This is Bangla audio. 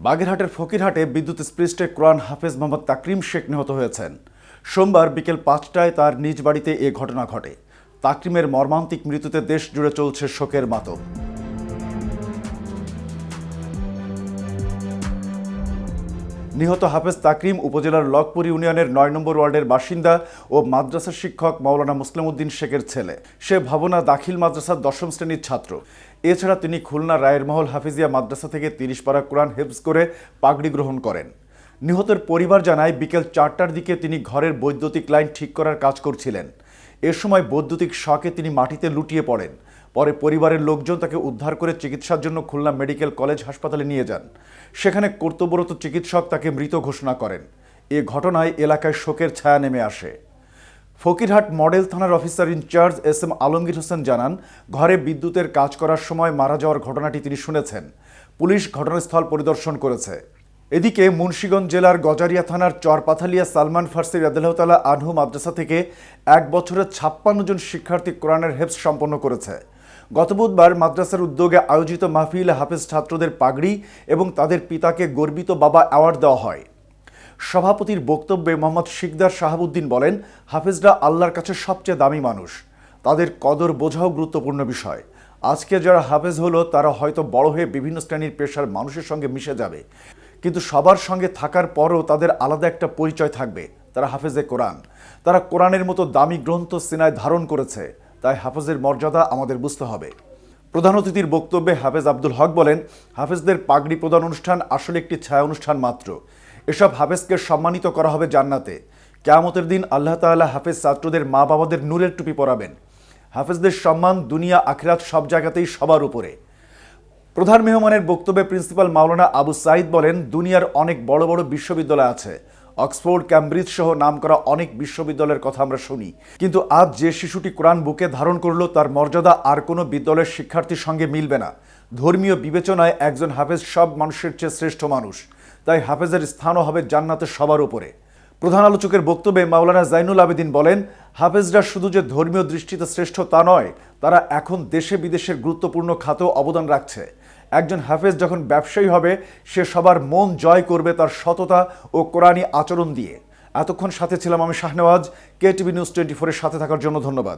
বাগেরহাটের ফকিরহাটে বিদ্যুৎস্পৃষ্টে কোরআন হাফেজ মোহাম্মদ তাকরিম শেখ নিহত হয়েছেন। সোমবার বিকেল ৫টায় তার নিজ বাড়িতে এ ঘটনা ঘটে। তাকরিমের মর্মান্তিক মৃত্যুতে দেশ জুড়ে চলছে শোকের মাতম। নিহত হাফেজ তাকরিম উপজেলার লকপুর ইউনিয়নের ৯ নম্বর ওয়ার্ডের বাসিন্দা ও মাদ্রাসা শিক্ষক মাওলানা মুসলিম উদ্দিন শেখের ছেলে। সে ভাবনা দাখিল মাদ্রাসার ১০ম শ্রেণীর ছাত্র। এছাড়া তিনি খুলনা রায়ের মহল হাফিজিয়া মাদ্রাসা থেকে ৩০ পারা কোরআন হেফজ করে পাগড়ি গ্রহণ করেন। নিহতের পরিবার জানায় বিকেল ৪টার দিকে তিনি ঘরের বৈদ্যুতিক লাইন ঠিক করার কাজ করছিলেন। এ সময় বৈদ্যুতিক শকে তিনি মাটিতে লুটিয়ে পড়েন। পরে পরিবারের লোকজন তাকে উদ্ধার করে চিকিৎসার জন্য খুলনা মেডিকেল কলেজ হাসপাতালে নিয়ে যান। সেখানে কর্তব্যরত চিকিৎসক তাকে মৃত ঘোষণা করেন। এ ঘটনায় এলাকায় শোকের ছায়া নেমে আসে। ফকিরহাট মডেল থানার অফিসার ইনচার্জ এস.এম. আলমগীর হোসেন জানান, ঘরে বিদ্যুতের কাজ করার সময় মারা যাওয়ার ঘটনাটি তিনি শুনেছেন। পুলিশ ঘটনাস্থল পরিদর্শন করেছে। এদিকে মুন্সিগঞ্জ জেলার গজারিয়া থানার চরপাথালিয়া সালমান ফার্সি রাদিয়াল্লাহু তাআলা আনহু মাদ্রাসা থেকে ১ বছরে ৫৬ জন শিক্ষার্থী কোরআনের হেফজ সম্পন্ন করেছে। গত বুধবার মাদ্রাসার উদ্যোগে আয়োজিত মাহফিলে হাফেজ ছাত্রদের পাগড়ি এবং তাদের পিতাকে গর্বিত বাবা অ্যাওয়ার্ড দেওয়া হয়। সভাপতির বক্তব্যে মোহাম্মদ শিকদার শাহাবুদ্দিন বলেন, হাফেজরা আল্লাহর কাছে সবচেয়ে দামি মানুষ। তাদের কদর বোঝাও গুরুত্বপূর্ণ বিষয়। আজকে যারা হাফেজ হলো তারা হয়তো বড় হয়ে বিভিন্ন শ্রেণীর পেশার মানুষের সঙ্গে মিশে যাবে, কিন্তু সবার সঙ্গে থাকার পরও তাদের আলাদা একটা পরিচয় থাকবে। তারা হাফেজে কোরআন। তারা কোরআনের মতো দামি গ্রন্থ সিনায় ধারণ করেছে। তাই হাফেজের মর্যাদা আমাদের বুঝতে হবে। প্রধান অতিথির বক্তব্যে হাফেজ আব্দুল হক বলেন, হাফেজদের পাগড়ি প্রদান অনুষ্ঠান আসলে একটি ছায়া অনুষ্ঠান মাত্র। এসব হাফেজকে সম্মানিত করা হবে জান্নাতে। কিয়ামতের দিন আল্লাহ তাআলা হাফেজ ছাত্রদের মা বাবাদের নূরের টুপি পরাবেন। হাফেজদের সম্মান দুনিয়া আখিরাত সব জায়গাতেই সবার উপরে। প্রধান মেহমানের বক্তব্যে প্রিন্সিপাল মাওলানা আবু সাইদ বলেন, দুনিয়ার অনেক বড় বড় বিশ্ববিদ্যালয় আছে। অক্সফোর্ড, ক্যামব্রিজ সহ নামকরা অনেক বিশ্ববিদ্যালয়ের কথা আমরা শুনি, কিন্তু আজ যে শিশুটি কোরআন বুকে ধারণ করলো তার মর্যাদা আর কোনো বিদ্যালয়ের শিক্ষার্থীর সঙ্গে মিলবে না। ধর্মীয় বিবেচনায় একজন হাফেজ সব মানুষের চেয়ে শ্রেষ্ঠ মানুষ। তাই হাফেজের স্থানও হবে জান্নাতে সবার উপরে। প্রধান আলোচকের বক্তব্যে মাওলানা জাইনুল আবেদিন বলেন, হাফেজরা শুধু যে ধর্মীয় দৃষ্টিতে শ্রেষ্ঠ তা নয়, তারা এখন দেশে বিদেশের গুরুত্বপূর্ণ খাতেও অবদান রাখছে। একজন হাফেজ যখন ব্যবসায়ী হবে, সে সবার মন জয় করবে তার সততা ও কোরআনী আচরণ দিয়ে। এতক্ষণ সাথে ছিলাম আমি শাহনেওয়াজ। KTV নিউজ 24-এর সাথে থাকার জন্য ধন্যবাদ।